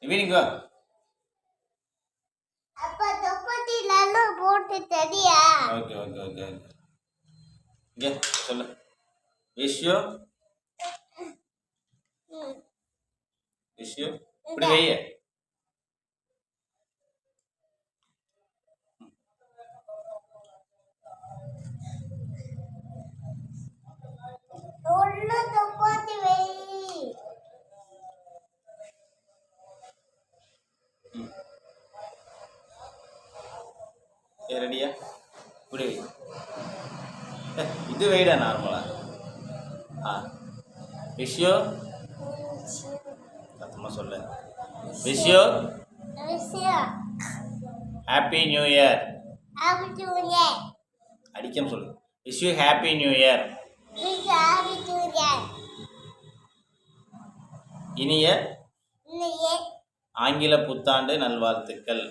Evening வா. அப்பா தொப்பத்தில போட்டு தெரியா? Okay okay okay. இங்கே சொல்லு. விஷ் யூ இப்படி வைய. ஒண்ணு தொப்பத்தி வை. ரெடியா? இப்படி வை. இது வைடா நார்மலா. விஷ் யூ சத்தமா சொல்லு. Wish you happy new year. அடிக்காம சொல்லு. Wish you happy new year. இனிய ஆங்கில புத்தாண்டு நல்வாழ்த்துக்கள்.